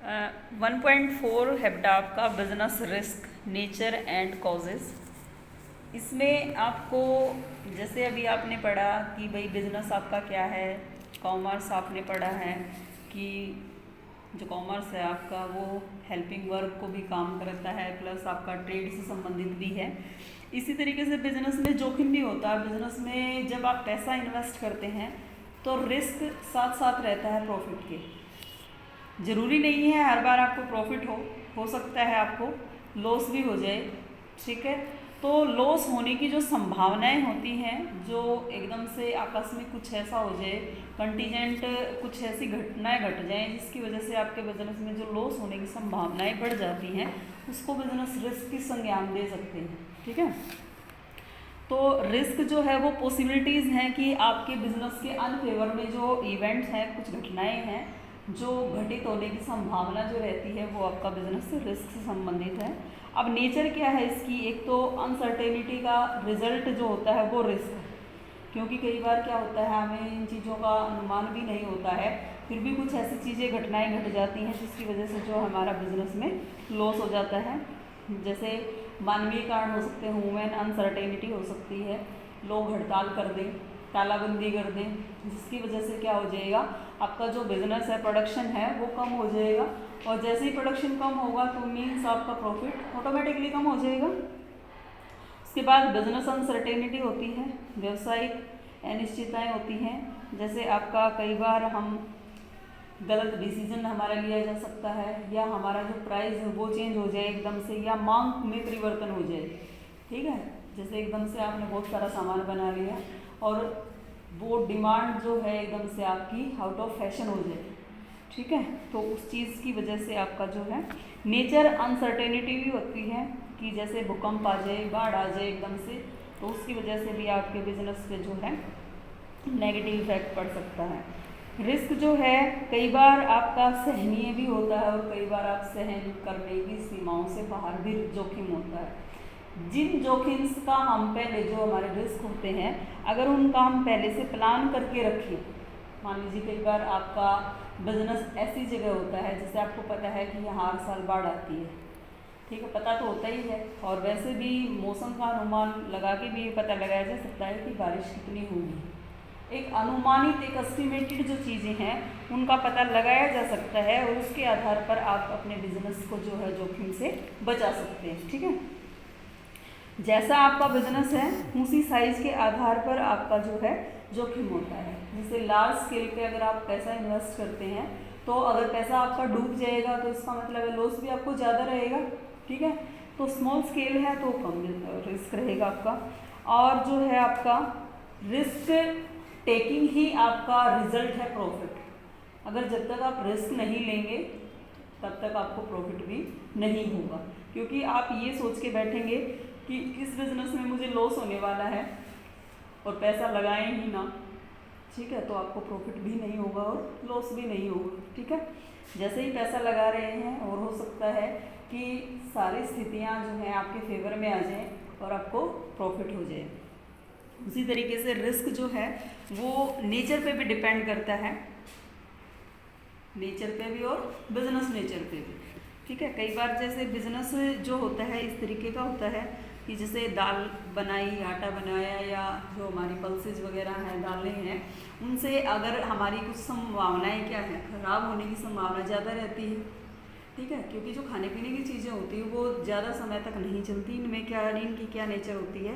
1.4 हेप्टाप का business risk nature and causes. इसमें आपको जैसे अभी आपने पढ़ा कि भाई बिजनेस आपका क्या है, कॉमर्स आपने पढ़ा है कि जो कॉमर्स है आपका वो हेल्पिंग वर्क को भी काम करता है, प्लस आपका ट्रेड से संबंधित भी है। इसी तरीके से बिजनेस में जोखिम भी होता है। बिजनेस में जब आप पैसा इन्वेस्ट करते हैं तो रिस्क साथ साथ रहता है प्रॉफिट के। ज़रूरी नहीं है हर बार आपको प्रॉफिट हो सकता है आपको लॉस भी हो जाए, ठीक है। तो लॉस होने की जो संभावनाएं होती हैं, जो एकदम से आकस्मिक कुछ ऐसा हो जाए, कंटीजेंट कुछ ऐसी घटनाएं घट जाएं जिसकी वजह से आपके बिजनेस में जो लॉस होने की संभावनाएं बढ़ जाती हैं, उसको बिजनेस रिस्क की संज्ञान दे सकते हैं, ठीक है। तो रिस्क जो है वो पॉसिबिलिटीज़ हैं कि आपके बिजनेस के अनफेवर में जो इवेंट्स हैं, कुछ घटनाएं हैं जो घटित होने की संभावना जो रहती है वो आपका बिजनेस रिस्क से संबंधित है। अब नेचर क्या है इसकी, एक तो अनसर्टेनिटी का रिजल्ट जो होता है वो रिस्क है, क्योंकि कई बार क्या होता है हमें इन चीज़ों का अनुमान भी नहीं होता है, फिर भी कुछ ऐसी चीज़ें घटनाएं घट जाती हैं जिसकी वजह से जो हमारा बिजनेस में लॉस हो जाता है। जैसे मानवीय कारण हो सकते हैं, ह्यूमन अनसर्टेनिटी हो सकती है, लोग हड़ताल कर दें, तालाबंदी कर दें, जिसकी वजह से क्या हो जाएगा आपका जो बिज़नेस है, प्रोडक्शन है वो कम हो जाएगा, और जैसे ही प्रोडक्शन कम होगा तो मीन्स आपका प्रॉफिट ऑटोमेटिकली कम हो जाएगा। उसके बाद बिजनेस अनसर्टेनिटी होती है, व्यवसायिक अनिश्चितताएं होती हैं, जैसे आपका कई बार हम गलत डिसीजन हमारा लिया जा सकता है, या हमारा जो प्राइस है वो चेंज हो जाए एकदम से, या मांग में परिवर्तन हो जाए, ठीक है। जैसे एकदम से आपने बहुत सारा सामान बना लिया और वो डिमांड जो है एकदम से आपकी आउट ऑफ फैशन हो जाए, ठीक है, तो उस चीज़ की वजह से आपका जो है नेचर अनसर्टेनिटी भी होती है कि जैसे भूकंप आ जाए, बाढ़ आ जाए एकदम से, तो उसकी वजह से भी आपके बिजनेस पे जो है नेगेटिव इफेक्ट पड़ सकता है। रिस्क जो है कई बार आपका सहनीय भी होता है और कई बार आप सहन करने की सीमाओं से बाहर भी जोखिम होता है। जिन जोखिम का हम पहले जो हमारे रिस्क होते हैं, अगर उनका हम पहले से प्लान करके रखें, मान लीजिए कई बार आपका बिजनेस ऐसी जगह होता है जैसे आपको पता है कि यहाँ हर साल बाढ़ आती है, ठीक है, पता तो होता ही है, और वैसे भी मौसम का अनुमान लगा के भी ये पता लगाया जा सकता है कि बारिश कितनी होगी। एक अनुमानित, एक एस्टिमेटेड जो चीज़ें हैं उनका पता लगाया जा सकता है, और उसके आधार पर आप अपने बिजनेस को जो है जोखिम से बचा सकते हैं, ठीक है। जैसा आपका बिजनेस है उसी साइज के आधार पर आपका जो है जोखिम होता है। जैसे लार्ज स्केल पे अगर आप पैसा इन्वेस्ट करते हैं तो अगर पैसा आपका डूब जाएगा तो इसका मतलब है लॉस भी आपको ज़्यादा रहेगा, ठीक है। तो स्मॉल स्केल है तो कम रिस्क रहेगा आपका, और जो है आपका रिस्क टेकिंग ही आपका रिजल्ट है प्रॉफिट। अगर जब तक आप रिस्क नहीं लेंगे तब तक आपको प्रॉफिट भी नहीं होगा, क्योंकि आप ये सोच के बैठेंगे कि इस बिज़नेस में मुझे लॉस होने वाला है और पैसा लगाएं ही ना, ठीक है, तो आपको प्रॉफिट भी नहीं होगा और लॉस भी नहीं होगा, ठीक है। जैसे ही पैसा लगा रहे हैं और हो सकता है कि सारी स्थितियां जो हैं आपके फेवर में आ जाएं और आपको प्रॉफिट हो जाए। उसी तरीके से रिस्क जो है वो नेचर पे भी डिपेंड करता है, नेचर पे भी और बिजनेस नेचर पे भी, ठीक है। कई बार जैसे बिजनेस जो होता है इस तरीके का होता है कि जैसे दाल बनाई, आटा बनाया, या जो हमारी पल्सेज वगैरह हैं, दालें हैं, उनसे अगर हमारी कुछ संभावनाएं क्या है, ख़राब होने की संभावना ज़्यादा रहती है, ठीक है, क्योंकि जो खाने पीने की चीज़ें होती हैं वो ज़्यादा समय तक नहीं चलती। इनकी क्या नेचर होती है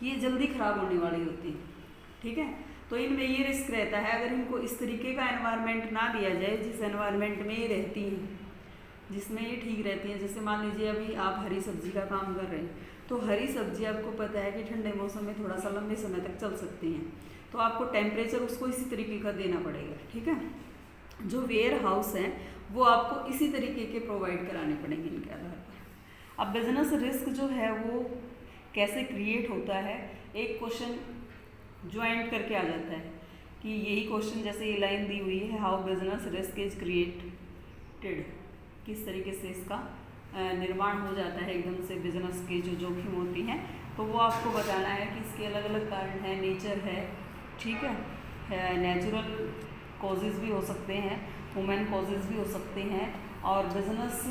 कि ये जल्दी ख़राब होने वाली होती है, ठीक है। तो इनमें ये रिस्क रहता है अगर इनको इस तरीके का एनवायरनमेंट ना दिया जाए जिस एनवायरनमेंट में ये रहती हैं, जिसमें ये ठीक रहती हैं। जैसे मान लीजिए अभी आप हरी सब्जी का काम कर रहे हैं, तो हरी सब्जी आपको पता है कि ठंडे मौसम में थोड़ा सा लंबे समय तक चल सकती हैं, तो आपको टेम्परेचर उसको इसी तरीके का देना पड़ेगा, ठीक है। जो वेयर हाउस हैं वो आपको इसी तरीके के प्रोवाइड कराने पड़ेंगे इनके आधार पर। अब बिजनेस रिस्क जो है वो कैसे क्रिएट होता है, एक क्वेश्चन ज्वाइंट करके आ जाता है कि यही क्वेश्चन जैसे ये लाइन दी हुई है, how business risk is created, किस तरीके से इसका निर्माण हो जाता है एकदम से बिजनेस की जो जोखिम होती हैं, तो वो आपको बताना है कि इसके अलग अलग कारण हैं, नेचर है, ठीक है, नेचुरल कॉजेज़ भी हो सकते हैं, वुमेन कॉजेज़ भी हो सकते हैं, और बिजनेस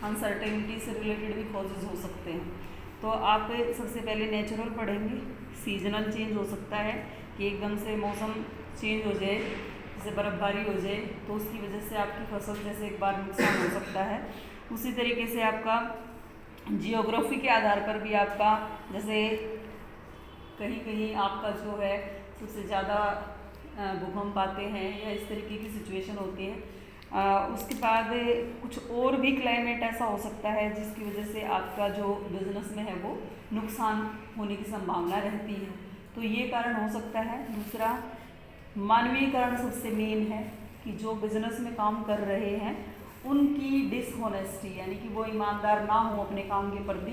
अनसर्टेनिटी से रिलेटेड भी कॉजेज़ हो सकते हैं। तो आप सबसे पहले नेचुरल पढ़ेंगे। सीजनल चेंज हो सकता है कि एकदम से मौसम चेंज हो जाए, जैसे बर्फ़बारी हो जाए, तो उसकी वजह से आपकी फसल जैसे एक बार नुकसान हो सकता है। उसी तरीके से आपका जियोग्राफी के आधार पर भी आपका जैसे कहीं कहीं आपका जो है सबसे ज़्यादा भूकंप आते हैं या इस तरीके की सिचुएशन होती है। उसके बाद कुछ और भी क्लाइमेट ऐसा हो सकता है जिसकी वजह से आपका जो बिजनेस में है वो नुकसान होने की संभावना रहती है। तो ये कारण हो सकता है। दूसरा, मानवीय कारण सबसे मेन है कि जो बिजनेस में काम कर रहे हैं उनकी डिसऑनेस्टी, यानी कि वो ईमानदार ना हो अपने काम के प्रति,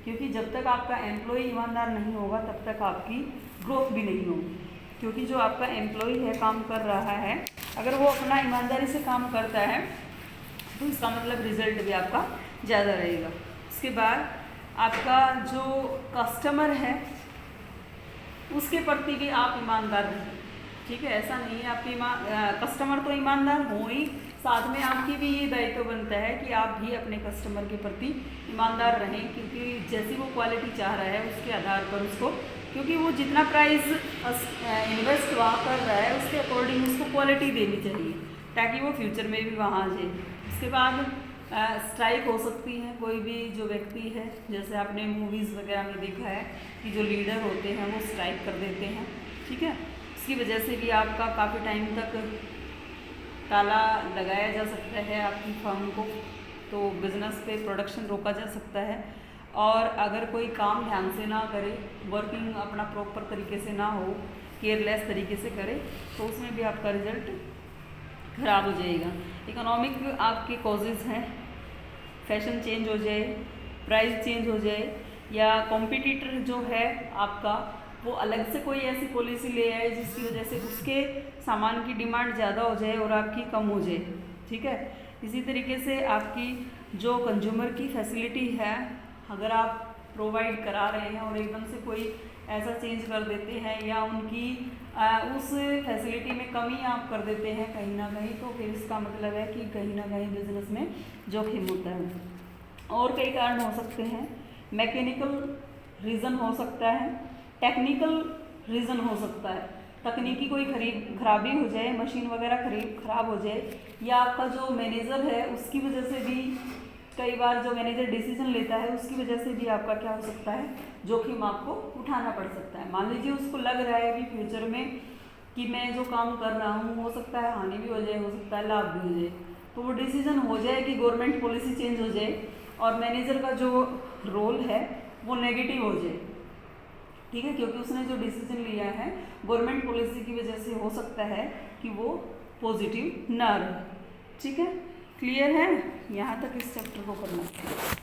क्योंकि जब तक आपका एम्प्लॉय ईमानदार नहीं होगा तब तक आपकी ग्रोथ भी नहीं होगी। क्योंकि जो आपका एम्प्लॉय है, काम कर रहा है, अगर वो अपना ईमानदारी से काम करता है तो इसका मतलब रिजल्ट भी आपका ज़्यादा रहेगा। उसके बाद आपका जो कस्टमर है उसके प्रति भी आप ईमानदार रहें, ठीक है। ऐसा नहीं है आपकी कस्टमर तो ईमानदार हो ही, साथ में आपकी भी ये दायित्व बनता है कि आप भी अपने कस्टमर के प्रति ईमानदार रहें, क्योंकि जैसी वो क्वालिटी चाह रहा है उसके आधार पर उसको, क्योंकि वो जितना प्राइस इन्वेस्ट वहाँ कर रहा है उसके अकॉर्डिंग उसको क्वालिटी देनी चाहिए ताकि वो फ्यूचर में भी वहाँ आ जाए। उसके बाद स्ट्राइक हो सकती है। कोई भी जो व्यक्ति है, जैसे आपने मूवीज़ वगैरह में देखा है कि जो लीडर होते हैं वो स्ट्राइक कर देते हैं, ठीक है। इसकी वजह से भी आपका काफ़ी टाइम तक ताला लगाया जा सकता है आपकी फर्म को, तो बिज़नेस पे प्रोडक्शन रोका जा सकता है। और अगर कोई काम ध्यान से ना करे, वर्किंग अपना प्रॉपर तरीके से ना हो, केयरलेस तरीके से करे, तो उसमें भी आपका रिजल्ट ख़राब हो जाएगा। इकोनॉमिक आपके कॉजेज़ हैं, फैशन चेंज हो जाए, प्राइस चेंज हो जाए, या कॉम्पिटिटर जो है आपका वो अलग से कोई ऐसी पॉलिसी ले आए जिसकी वजह से उसके सामान की डिमांड ज़्यादा हो जाए और आपकी कम हो जाए, ठीक है। इसी तरीके से आपकी जो कंज्यूमर की फैसिलिटी है, अगर आप प्रोवाइड करा रहे हैं और एकदम से कोई ऐसा चेंज कर देते हैं या उनकी उस फैसिलिटी में कमी आप कर देते हैं कहीं ना कहीं, तो फिर इसका मतलब है कि कहीं ना कहीं बिजनेस में जोखिम होता है। और कई कारण हो सकते हैं। मैकेनिकल रीज़न हो सकता है, टेक्निकल रीज़न हो सकता है, तकनीकी कोई खराबी हो जाए, मशीन वगैरह ख़राब हो जाए, या आपका जो मैनेजर है उसकी वजह से भी, कई बार जो मैनेजर डिसीजन लेता है उसकी वजह से भी आपका क्या हो सकता है, जोखिम आपको उठाना पड़ सकता है। मान लीजिए उसको लग रहा है कि फ्यूचर में कि मैं जो काम कर रहा हूँ हो सकता है हानि भी हो जाए, हो सकता है लाभ भी हो जाए, तो वो डिसीजन हो जाए कि गवर्नमेंट पॉलिसी चेंज हो जाए और मैनेजर का जो रोल है वो नेगेटिव हो जाए, ठीक है, क्योंकि उसने जो डिसीजन लिया है गवर्नमेंट पॉलिसी की वजह से हो सकता है कि वो पॉजिटिव ना रहे, ठीक है। क्लियर है? यहाँ तक इस चैप्टर को करना है।